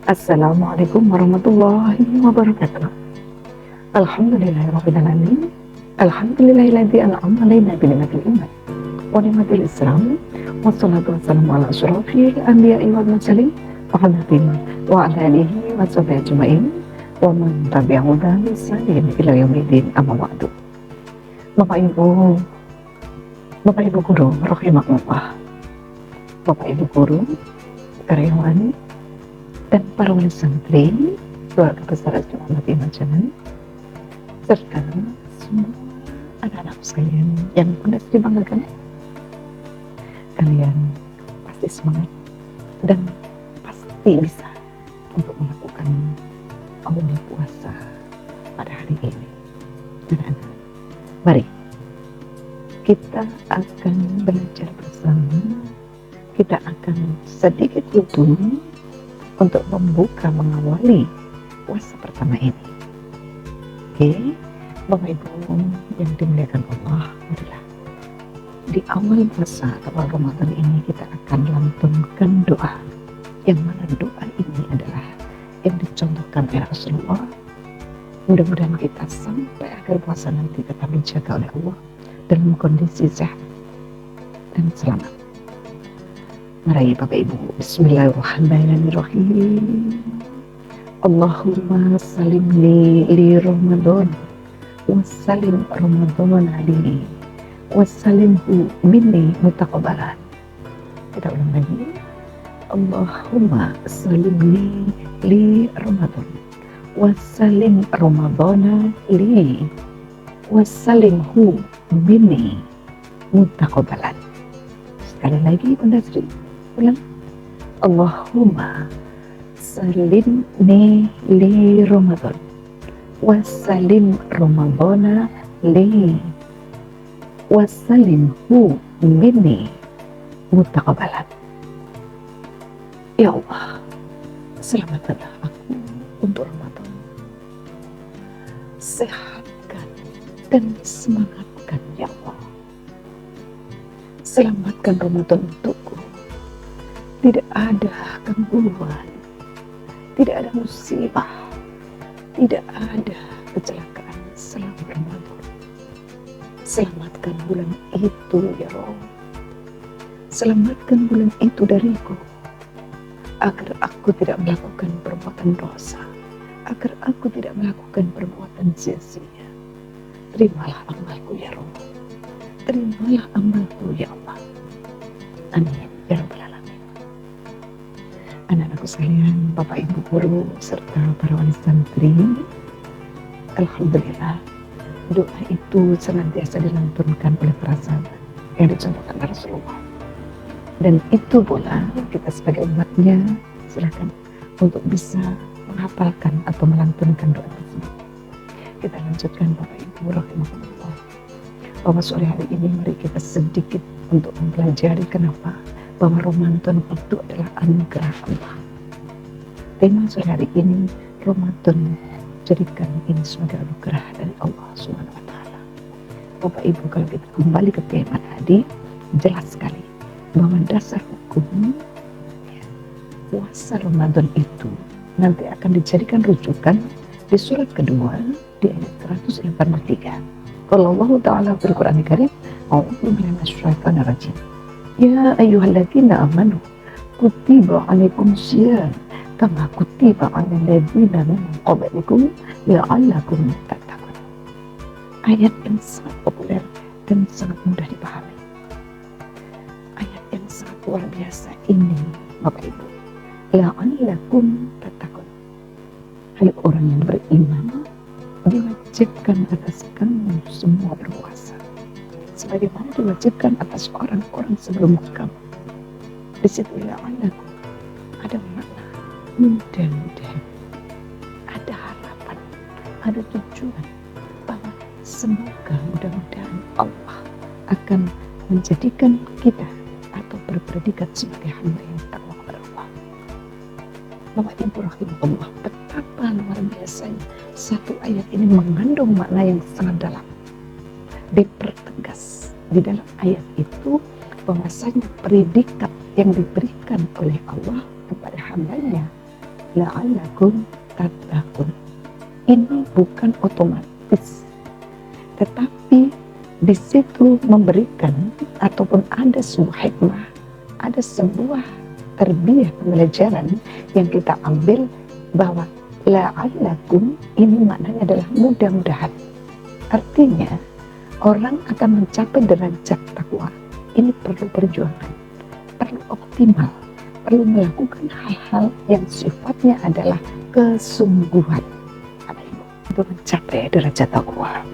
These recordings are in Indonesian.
Assalamualaikum warahmatullahi wabarakatuh. Alhamdulillahirabbil alamin. Alhamdulillahilladzi an'ama 'alaina bi ni'matil iman wa ni'matil islam. Wassalatu wassalamu ala asyrofil anbiya'i wal mursalin Muhammadin wa ala alihi wa sahbihi ajmain wa man tabi'ahum bi ihsanin ila yaumiddin, amma ba'du. Bapak Ibu guru rahimakumullah. Bapak Ibu guru, karyawan, dan para wali santri, keluarga besar Jemaah Majalah, serta semua anak-anak sekalian yang Bunda Sri banggakan. Kalian pasti semangat dan pasti bisa untuk melakukan awal puasa pada hari ini. Anak-anak, mari kita akan belajar bersama. Kita akan sedikit dulu untuk membuka, mengawali puasa pertama ini. Oke, Bapak Ibu yang dimuliakan Allah, adalah di awal puasa atau awal Ramadan ini kita akan lantunkan doa, yang mana doa ini adalah yang dicontohkan oleh Rasulullah. Mudah-mudahan kita sampai akhir puasa nanti tetap dijaga oleh Allah dalam kondisi sehat dan selamat. Mari Bapak Ibu, bismillahirrahmanirrahim. Allahumma salim li Ramadan wa salim Ramadan ali wa salimhu minni mutaqabbalan. Kita ulang lagi. Allahumma salim li Ramadan wa salim Ramadan li wa salimhu minni mutaqabbalan. Sekali lagi Bunda Sri ulang. Allahumma salimni li Ramadan wa salim Ramadana li wa salimhu minni mutaqabbalan. Ya Allah, selamatkanlah aku untuk Ramadan. Sehatkan dan semangatkan ya Allah. Selamatkan Ramadan untukku. Tidak ada gangguan, tidak ada musibah, tidak ada kecelakaan selama Ramadan. Selamatkan bulan itu ya Allah. Selamatkan bulan itu dariku, agar aku tidak melakukan perbuatan dosa, agar aku tidak melakukan perbuatan sia-sia. Terimalah amalku ya Allah. Terimalah amalku ya Allah. Amin ya Rabbal alamin. Anak-anakku sekalian, Bapak Ibu guru serta para wali santri, alhamdulillah doa itu senantiasa dilantunkan oleh para sahabat yang dicontohkan Rasulullah. Dan itu pula kita sebagai umatnya silakan untuk bisa menghafalkan atau melantunkan doa tersebut. Kita lanjutkan Bapak Ibu rahimahullah, bahwa sore hari ini mari kita sedikit untuk mempelajari kenapa bahwa Ramadan itu adalah anugerah Allah. Tema sore hari ini, Ramadan, jadikan ini sebagai anugerah dari Allah Subhanahu wa Ta'ala. Bapak Ibu, kalau kita kembali ke tema tadi, jelas sekali bahwa dasar hukum puasa Ramadan itu nanti akan dijadikan rujukan di surat kedua di ayat 183. Kalau Allah Ta'ala berquran Karim, a'udzu billahi minasyaitonir rajim. Ya ayyuhalladzina amanu kutiba 'alaikumusiyam kama kutiba 'alal ladzina min qablikum la'allakum tattaqun. Ayat yang sangat populer dan sangat mudah dipahami. Ayat yang sangat luar biasa ini, Bapak Ibu. La'allakum tattaqun. Hai orang yang beriman, diwajibkan atas kamu semua berpuasa, sebagaimana diwajibkan atas orang-orang sebelum kamu. Di situ la'allakum ada makna mudah-mudahan, ada harapan, ada tujuan bahwa semoga mudah-mudahan Allah akan menjadikan kita atau berpredikat sebagai hamba yang takwa kepada Allah. Bapak Ibu rahimahullah, betapa luar biasanya satu ayat ini mengandung makna yang sangat dalam. Dipertegas di dalam ayat itu bahwasanya predikat yang diberikan oleh Allah kepada hambanya la'allakum tattaqun. Ini bukan otomatis, tetapi di situ memberikan ataupun ada sebuah hikmah, ada sebuah tarbiyah pembelajaran yang kita ambil bahwa la'allakum ini maknanya adalah mudah-mudahan. Artinya orang akan mencapai derajat takwa ini perlu perjuangan, perlu optimal, perlu melakukan hal-hal yang sifatnya adalah kesungguhan. Untuk mencapai derajat takwa,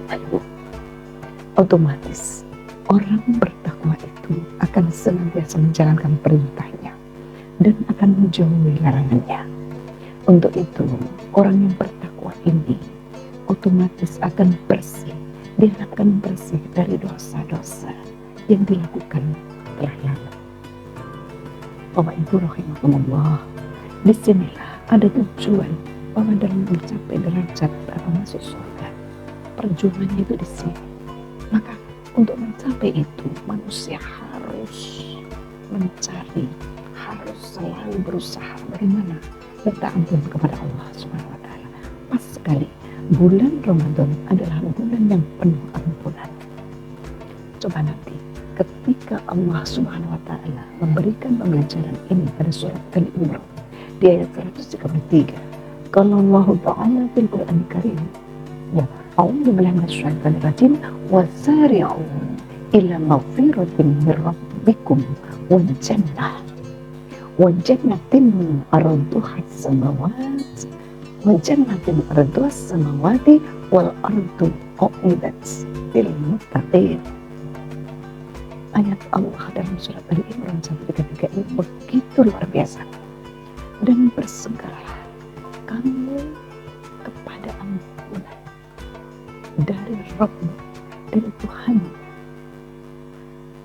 otomatis orang bertakwa itu akan senantiasa menjalankan perintahnya dan akan menjauhi larangannya. Untuk itu orang yang bertakwa ini otomatis akan bersih, dia akan bersih dari dosa-dosa yang dilakukan telah lalu. Bapak Ibu rahimakumullah, disinilah ada tujuan bahwa dalam mencapai derajat atau masuk surga, perjuangannya itu di sini. Maka untuk mencapai itu manusia harus mencari, harus selalu berusaha bagaimana minta ampun kepada Allah Subhanahu wa taala. Pas sekali bulan Ramadan adalah bulan yang penuh ampunan. Coba nanti ketika Allah Subhanahu wa taala memberikan pembelajaran ini pada surat Al-Imran di ayat 133. Kalau Allah Ta'ala fil Quran Karim, ya, a'udzu billahi minasyaitonir rajim, wasari'u ila maghfiratin min rabbikum wa jannatin arduha as-samawati wal ardu u'iddat lil muttaqin. Ayat Allah dalam surat Al-Imran 133 ini begitu luar biasa. Dan bersegeralah kamu kepada ampunan dari Rabb, dari Tuhan,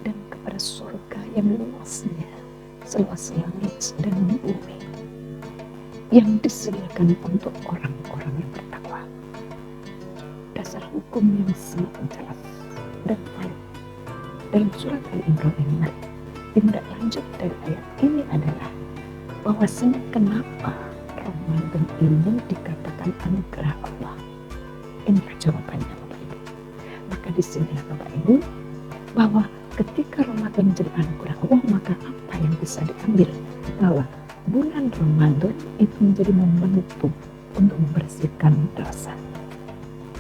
dan kepada surga yang luasnya seluas langit dan bumi yang disediakan untuk orang-orang yang bertakwa. Dasar hukum yang sangat jelas dan valid dalam surat Al-Imran ini. Tindak lanjut dari ayat ini adalah bahwasanya kenapa Ramadan ini dikatakan anugerah Allah. Inilah jawabannya Bapak Ibu. Maka disinilah Bapak Ibu bahwa ketika Ramadan menjadi anugerah Allah, maka apa yang bisa diambil? Bahwa bulan Ramadan itu menjadi momentum untuk membersihkan dosa.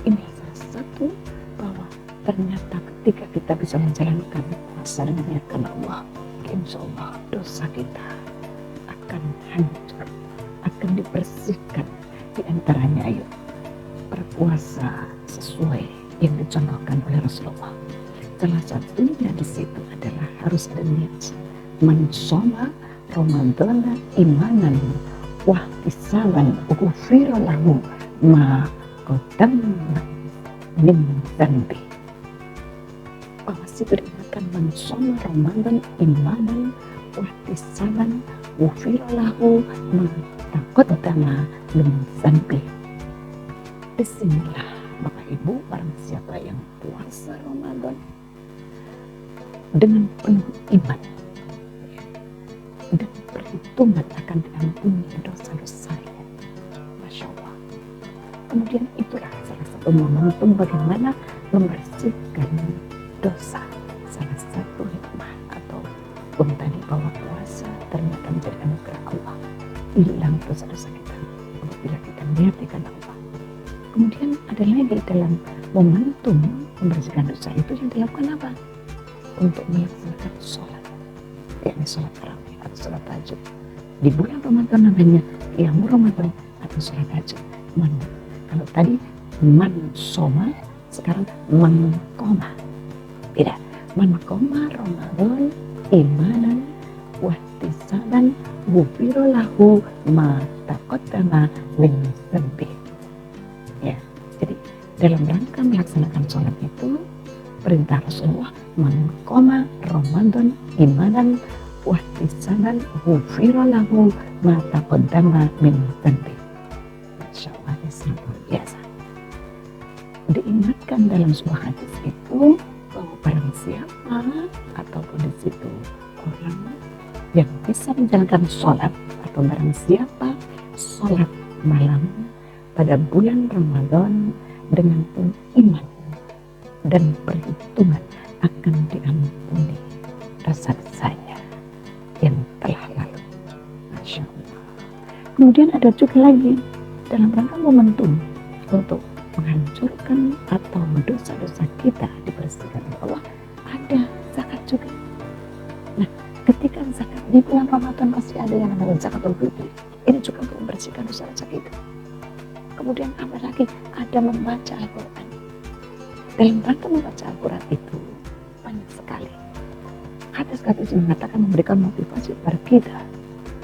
Ini salah satu bahwa ternyata ketika kita bisa menjalankan puasa dengan niatkan Allah, insya Allah dosa kita akan hancur, akan dibersihkan. Di antaranya ayo berpuasa sesuai yang dicontohkan oleh Rasulullah. Salah satunya di situ adalah harus ada niat. Man shoma Ramadana imanan wa ihtisaban ghufira lahu ma qaddama min dzanbi. Bahwa situ dikatakan man shoma Ramadan imanan wa ihtisaban ghufira lahu ma taqaddama min dzanbi. Disinilah Bapak Ibu, barang siapa yang puasa Ramadan dengan penuh iman dan perhitungan akan diampuni dosa-dosanya, Masya Allah. Kemudian itulah salah satu momentum bagaimana membersihkan dosa. Salah satu hikmah atau pun tadi bahwa puasa ternyata menjadi anugerah Allah, hilang dosa-dosa kita apabila kita niati karena Allah. Kemudian ada lagi dalam momentum membersihkan dosa itu yang dilakukan apa? Untuk melaksanakan sholat, yakni sholat tarawih atau sholat tahajud. Di bulan Ramadan namanya qiyamul Ramadan atau sholat tahajud. Kalau tadi man soma, sekarang man qoma. Beda. Man qoma Ramadan imanan wa ihtisaban ghufira lahu ma taqaddama min dzanbi. Ya, jadi dalam rangka melaksanakan sholat itu perintah Rasulullah man qoma Ramadan imanan wa ihtisaban ghufira lahu ma taqaddama min dzanbi. Masyaallah, sangat luar biasa. Diingatkan dalam sebuah hadis itu bahwa barang siapa ataupun di situ orang yang bisa menjalankan sholat atau barang siapa sholat malam pada bulan Ramadan dengan penuh iman dan perhitungan akan diampuni dosa-dosanya yang telah lalu. Masya Allah. Kemudian ada juga lagi dalam rangka momentum untuk menghancurkan atau dosa-dosa kita dibersihkan oleh Allah, ada zakat juga. Nah, ketika zakat di bulan Ramadan pasti ada yang namanya zakatul fitri. Ini juga untuk membersihkan dosa-dosa kita. Kemudian apa lagi? Ada membaca Al-Quran. Dalam rangka membaca Al-Quran itu banyak sekali hadis-hadis yang mengatakan memberikan motivasi kepada kita.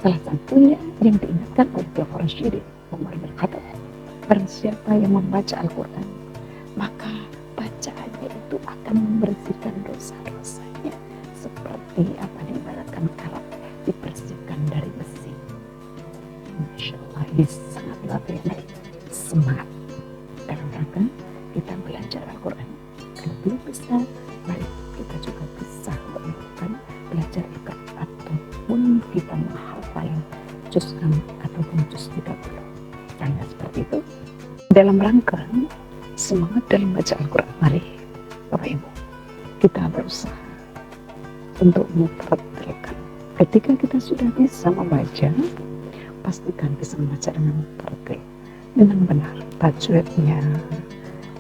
Salah satunya yang diingatkan oleh Khulafaur Rasyidin, Umar bin Khattab, barang siapa yang membaca Al-Quran, maka bacaannya itu akan membersihkan dosa-dosanya seperti apa diibaratkan karat dibersihkan dari besi. Masya Allah, ini sangat luar biasa semangat dalam rangka kita belajar Al-Quran. Kalau belum bisa, mari kita juga bisa melakukan belajar Al-Quran ataupun kita menghafal juz 6 ataupun juz 30. Karena seperti itu, dalam rangka semangat dalam baca Al-Quran, mari Bapak Ibu kita berusaha untuk memperhatikan. Ketika kita sudah bisa membaca, pastikan bisa membaca dengan tertil, dengan benar, tajwidnya,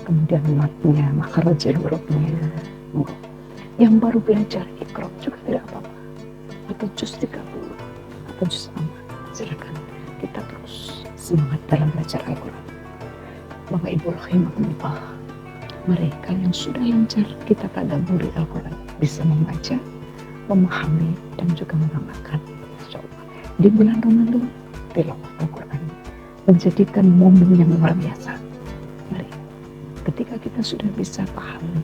kemudian matnya, makharajul hurufnya. Yang baru belajar Iqra juga tidak apa-apa, atau juz 30 atau juz 6, silakan kita terus semangat dalam belajar Al-Quran. Bapak Ibu rahimahullah, mari kalian sudah lancar kita tadabburi Al-Quran, bisa membaca, memahami dan juga mengamalkan. Insyaallah di bulan Ramadan tilawah Al-Quran menjadikan momen yang luar biasa. Mari ketika kita sudah bisa paham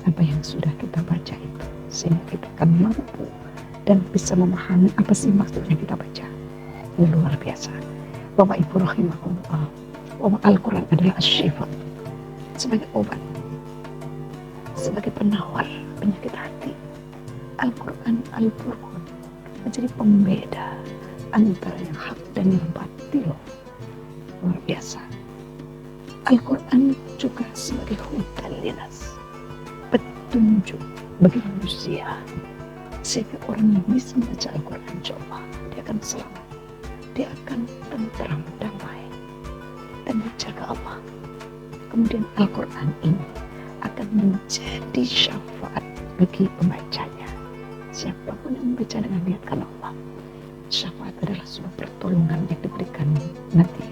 apa yang sudah kita baca itu, sehingga kita akan mampu dan bisa memahami apa sih maksudnya kita baca. Ini luar biasa. Bapak Ibu rahimahullah, bahwa Al-Quran adalah asy-syifa, sebagai obat, sebagai penawar penyakit hati. Al-Quran Al-Furqan menjadi pembeda antara yang hak dan yang batil. Luar biasa. Al-Quran juga sebagai hudan linas, petunjuk bagi manusia, sehingga orang yang bisa membaca Al-Quran, insyaAllah dia akan selamat, dia akan tentram, damai, dan dijaga Allah. Kemudian Al-Quran ini akan menjadi syafaat bagi pembacanya. Siapapun yang membaca dengan niat karena Allah, syafaat adalah sebuah pertolongan yang diberikan nanti.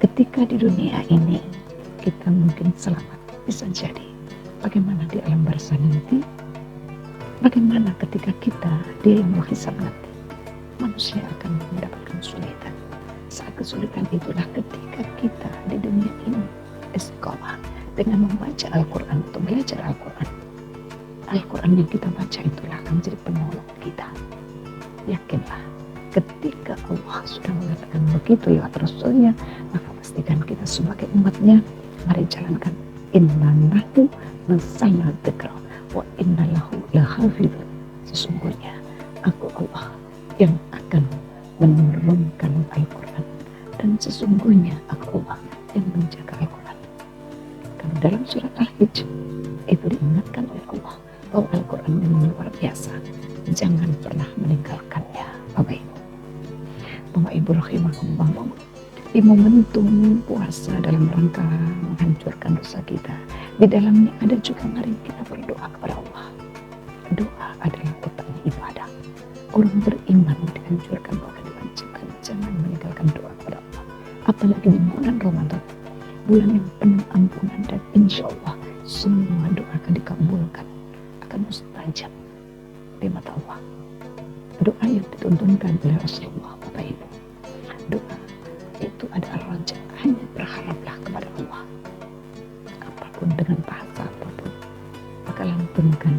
Ketika di dunia ini kita mungkin selamat, bisa jadi bagaimana di alam barzah nanti, bagaimana ketika kita di alam hisab nanti, manusia akan mendapatkan kesulitan. Saat kesulitan itulah ketika kita di dunia ini istiqomah dengan membaca Al-Quran atau belajar Al-Quran. Al-Quran yang kita baca itulah akan menjadi penolong kita. Yakinlah, ketika Allah sudah mengatakan begitu lewat Rasulnya, maka pastikan kita sebagai umatnya, mari jalankan. Inna nahnu nazzalna dzikra wa inna lahu lahafidun. Sesungguhnya aku Allah yang akan menurunkan Al-Quran, dan sesungguhnya aku Allah yang menjaga Al-Quran. Kalau dalam surat Al-Hijr itu diingatkan oleh Allah bahwa Al-Quran ini luar biasa, jangan pernah meninggalkannya. Bapak Ibu, Bapak Ibu rahimahullah, di momentum puasa dalam rangka menghancurkan dosa kita, di dalamnya ada juga mari kita berdoa kepada Allah. Doa adalah utama ibadah. Orang beriman dianjurkan bahwa diwajibkan jangan meninggalkan doa kepada Allah, apalagi di bulan Ramadan, bulan yang penuh ampunan, dan insya Allah semua doa akan dikabulkan, akan mustajab di mata Allah. Doa yang dituntunkan oleh Rasulullah, Bapak Ibu, doa itu adalah raja, hanya berharaplah kepada Allah. Apapun dengan bahasa apapun, maka lantunkan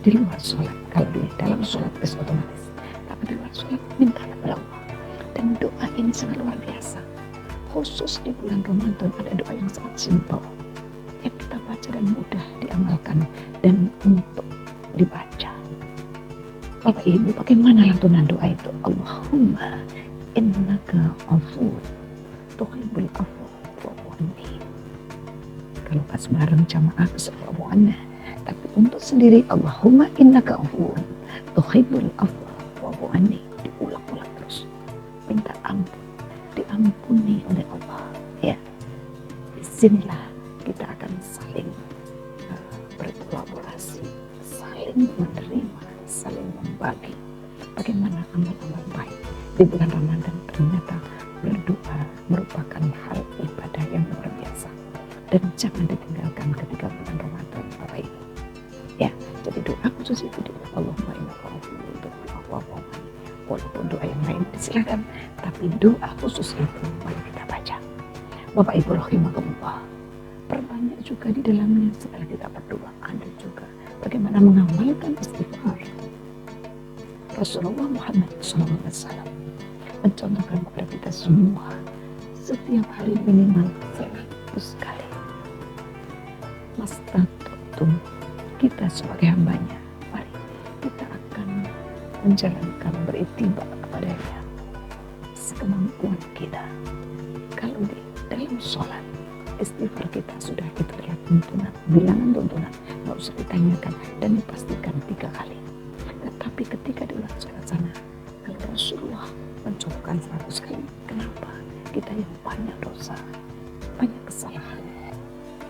di luar sholat. Kalau di dalam sholat itu otomatis, tapi di luar sholat minta kepada Allah. Dan doa ini sangat luar biasa. Khusus di bulan Ramadan ada doa yang sangat simpel, yang kita baca dan mudah diamalkan dan untuk dibaca. Bapak Ibu, bagaimana lantunan doa itu? Allahumma innaka afuwwun tuhibbul afwa fa'fu anni. Kalau pas bareng jamaah fa'fu anna, tapi untuk sendiri Allahumma innaka afuwwun tuhibbul afwa fa'fu anni, diulang-ulang terus, minta ampun, diampuni oleh Allah. Ya, disinilah kita akan saling berkolaborasi, saling menerima, saling membagi bagaimana amal-amal baik di bulan Ramadan. Ternyata berdoa merupakan hal ibadah yang luar biasa dan jangan ditinggalkan ketika bulan Ramadan, Bapak Ibu. Ya, jadi doa khusus itu di Allahumma innaka afuwwun tuhibbul afwa fa'fu anni. Walaupun doa yang lain silakan, tapi doa khusus itu mari kita baca. Bapak Ibu rahimakumullah, perbanyak juga di dalamnya setelah kita berdoa ada juga bagaimana mengamalkan istighfar. Rasulullah Muhammad SAW mencontohkan kepada kita semua setiap hari minimal 100 kali. Mastata'tum, kita sebagai hambanya, mari kita akan menjalankan beriktibar kepadanya sekemampuan kita. Kalau di dalam sholat istighfar kita sudah kita lihat tuntunan, bilangan tuntunan, nggak usah ditanyakan dan dipastikan 3 kali. Tetapi ketika di luar sholat sana, kalau Rasulullah mencontohkan 100 kali, kenapa? Kita yang banyak dosa, banyak kesalahan,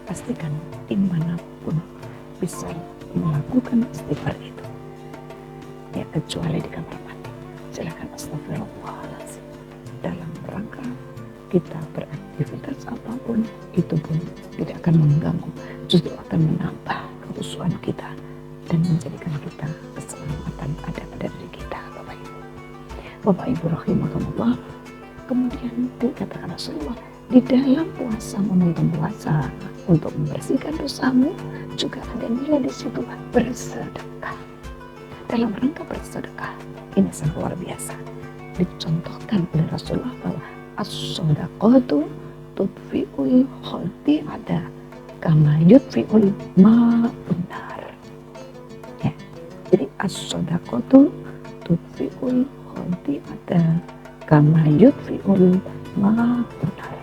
pastikan dimanapun bisa melakukan istighfar itu. Ya, kecuali di kamar mandi, silakan astagfirullahaladzim. Dalam rangka kita beraktivitas apapun, itu pun tidak akan mengganggu, justru akan menambah kehusuan kita dan menjadikan kita keselamatan ada pada diri kita, Bapak Ibu. Bapak Ibu rahimakumullah, kemudian dikatakan Rasulullah, di dalam puasa, momentum puasa, untuk membersihkan dosamu juga ada nilai di situ, bersedekah. Dalam rangka bersedekah, ini sangat luar biasa. Dicontohkan oleh Rasulullah bahwa as-shadaqatu tudfi'ul khati'ata kama yudfi'ul ma'un nar. Ya, jadi as-shadaqatu tudfi'ul khati'ata kama yudfi'ul ma'un nar.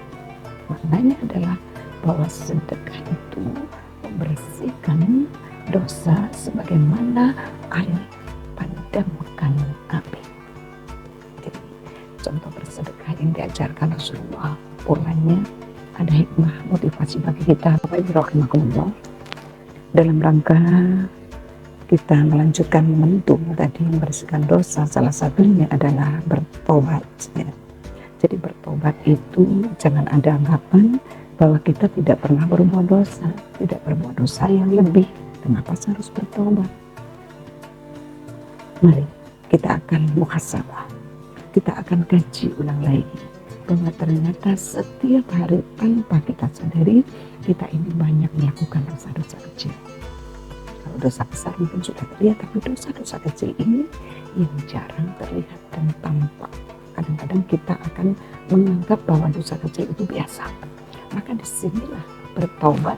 Maknanya adalah bahwa sedekah itu membersihkan dosa sebagaimana air padamkan api. Jadi contoh bersedekah yang diajarkan Rasulullah, polanya ada hikmah motivasi bagi kita, Bapak Ibu rahimakumullah, dalam rangka kita melanjutkan momentum tadi membersihkan dosa. Salah satunya adalah bertobat, ya. Jadi bertobat itu jangan ada anggapan bahwa kita tidak pernah berbuat dosa, tidak berbuat dosa yang lebih. Kenapa harus bertobat? Mari kita akan muhasabah, kita akan kaji ulang lagi bahwa ternyata setiap hari tanpa kita sadari kita ini banyak melakukan dosa-dosa kecil. Kalau dosa besar mungkin sudah terlihat, tapi dosa-dosa kecil ini yang jarang terlihat dan tampak. Kadang-kadang kita akan menganggap bahwa dosa kecil itu biasa. Maka disinilah bertobat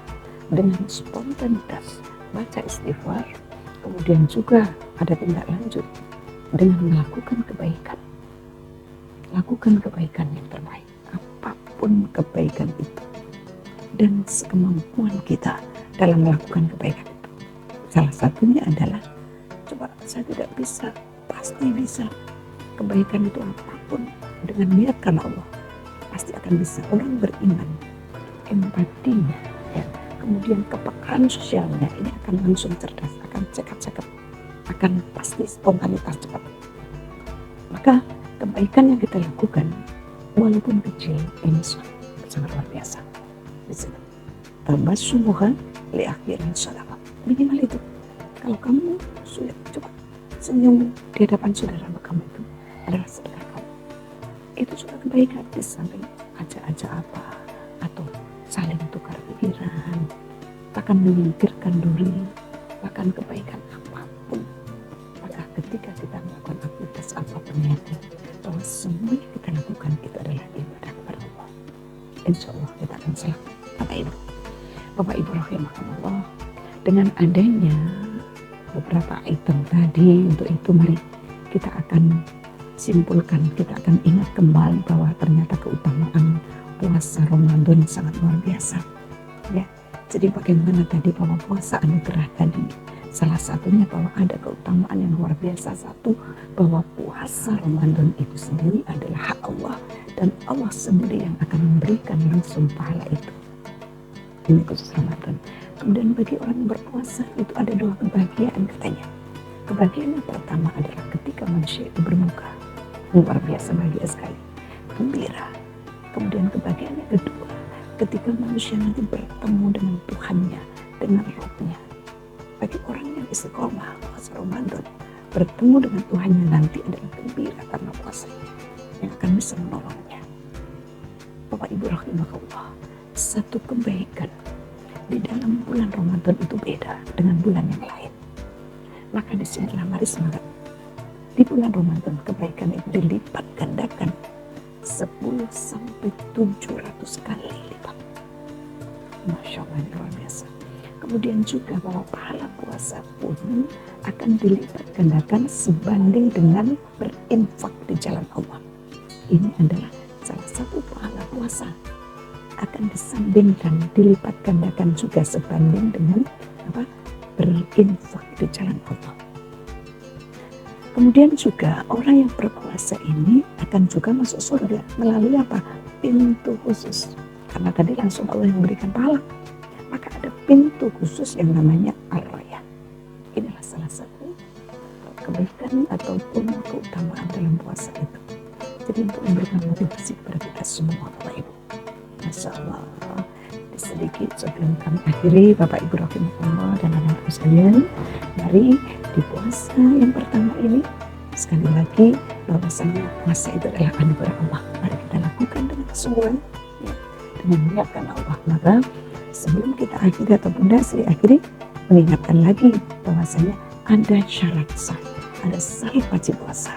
dengan spontanitas, baca istighfar, kemudian juga ada tindak lanjut dengan melakukan kebaikan. Lakukan kebaikan yang terbaik, apapun kebaikan itu, dan sekemampuan kita dalam melakukan kebaikan itu. Salah satunya adalah, coba saya tidak bisa, pasti bisa. Kebaikan itu apapun dengan niat karena Allah pasti akan bisa. Orang beriman, empatinya, ya, kemudian kepekaan sosialnya ini akan langsung cerdas, akan cekap-cekap, akan pasti spontanitas cepat. Maka kebaikan yang kita lakukan walaupun kecil ini sangat luar biasa. Tabassumuha li akhirin shadaqah. Minimal itu. Kalau kamu sulit, coba senyum di hadapan saudara kamu, itu adalah sedekah kamu. Itu sudah kebaikan. Di samping aja-aja apa atau saling tukar pikiran, bahkan menyingkirkan duri, bahkan kebaikan apapun. Maka ketika kita melakukan aktivitas apapun itu, bahwa semua yang kita lakukan itu adalah ibadah kepada Allah. Insya Allah kita akan selamat, Bapak Ibu rahimahullah. Dengan adanya beberapa item tadi, untuk itu mari kita akan simpulkan, kita akan ingat kembali bahwa ternyata keutamaan puasa Ramadan sangat luar biasa. Ya, jadi bagaimana tadi bahwa puasa anugerah tadi, salah satunya bahwa ada keutamaan yang luar biasa. Satu, bahwa puasa Ramadan itu sendiri adalah hak Allah, dan Allah sendiri yang akan memberikan langsung pahala itu. Ini khusus Ramadan. Kemudian bagi orang yang berpuasa itu ada 2 kebahagiaan katanya. Kebahagiaan yang pertama adalah ketika manusia itu bermuka, luar biasa bahagia sekali, gembira. Kemudian kebahagiaan yang kedua, ketika manusia nanti bertemu dengan Tuhannya, dengan Rohnya. Bagi orang yang istiqomah puasa Ramadan, bertemu dengan Tuhannya nanti adalah gembira karena puasanya yang akan bisa menolongnya. Bapak Ibu rahimahullah, satu kebaikan di dalam bulan Ramadan itu beda dengan bulan yang lain. Maka disinilah mari semangat. Di bulan Ramadan kebaikan itu dilipat gandakan 10 sampai 700 kali lipat. Masya Allah, luar biasa. Kemudian juga bahwa pahala puasa pun akan dilipat gandakan sebanding dengan berinfak di jalan Allah. Ini adalah salah satu pahala puasa, akan disandingkan, dilipat gandakan juga sebanding dengan berinfak di jalan Allah. Kemudian juga orang yang berpuasa ini akan juga masuk surga melalui apa? Pintu khusus. Karena tadi langsung Allah yang memberikan pahala, maka ada pintu khusus yang namanya Ar-Rayyan. Inilah salah satu kebaikan ataupun keutamaan dalam puasa itu. Jadi untuk memberikan motivasi kepada kita semua, Bapak Ibu. Masya Allah, sedikit sebelum kami akhiri, Bapak Ibu rahimahullah dan anak-anak sekalian, mari di puasa yang pertama ini sekali lagi bahwasanya puasa itu adalah anugerah Allah. Mari kita lakukan dengan kesungguhan, ya, dengan mengingatkan Allah. Maka sebelum kita akhiri ataupun dasri akhiri, mengingatkan lagi bahwasanya ada syarat sah, ada syarat wajib puasa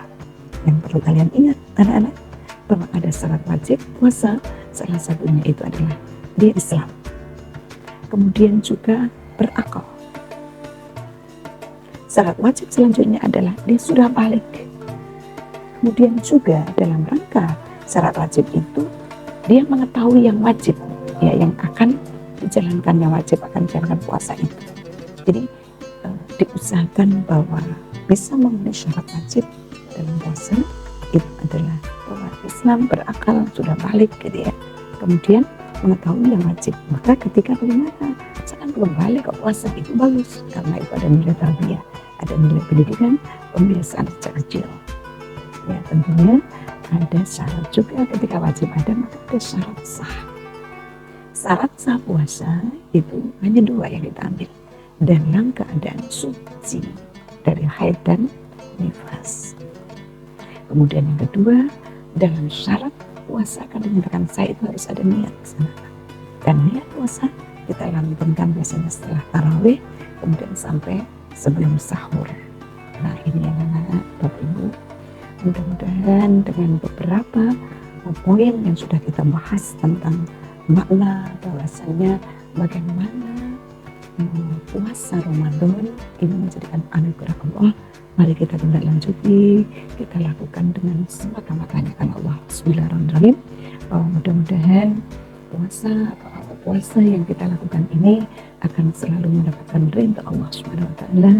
yang perlu kalian ingat, anak-anak, bahwa ada syarat wajib puasa. Salah satunya itu adalah dia Islam, kemudian juga berakal. Syarat wajib selanjutnya adalah dia sudah balik. Kemudian juga dalam rangka syarat wajib itu dia mengetahui yang wajib, ya, yang akan dijalankan, yang wajib akan dijalankan puasa itu. Jadi diusahakan bahwa bisa memenuhi syarat wajib dalam puasa itu adalah bahwa Islam, berakal, sudah balik gitu ya. Kemudian mengetahui yang wajib. Maka ketika bagaimana? Jangan belum balik ke puasa, itu bagus karena itu ada nilai tarbiyah, ada nilai pendidikan, pembiasaan sejak kecil. Ya, tentunya ada syarat juga ketika wajib ada, maka ada syarat sah. Syarat sah puasa itu hanya 2 yang kita ambil. Dalam keadaan suci dari haid dan nifas. Kemudian yang kedua, dalam syarat puasa akan dinyatakan sah itu harus ada niat kesana. Dan niat puasa kita lantunkan biasanya setelah tarawih, kemudian sampai sebelum sahur. Nah, ini yang anak-anak, Bapak Ibu, mudah-mudahan dengan beberapa poin yang sudah kita bahas tentang makna bahwasanya bagaimana puasa Ramadan ini menjadikan anugerah Allah, mari kita tindak lanjuti, kita lakukan dengan semata-matanya karena Allah. Bismillahirrahmanirrahim. Bahwa mudah-mudahan puasa yang kita lakukan ini akan selalu mendapatkan ridha Allah Subhanahu wa taala,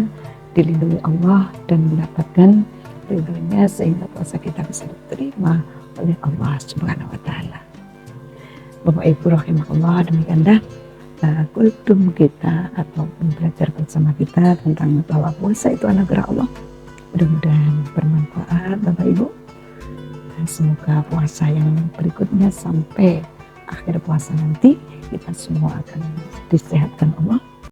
dilindungi Allah dan mendapatkan ridhonya sehingga puasa kita bisa diterima oleh Allah Subhanahu wa taala. Bapak Ibu rahimahullah, demikianlah kultum kita ataupun belajar bersama kita tentang bahwa puasa itu anugerah Allah. Mudah-mudahan bermanfaat Bapak Ibu. Semoga puasa yang berikutnya sampai akhir puasa nanti kita semua akan disehatkan Allah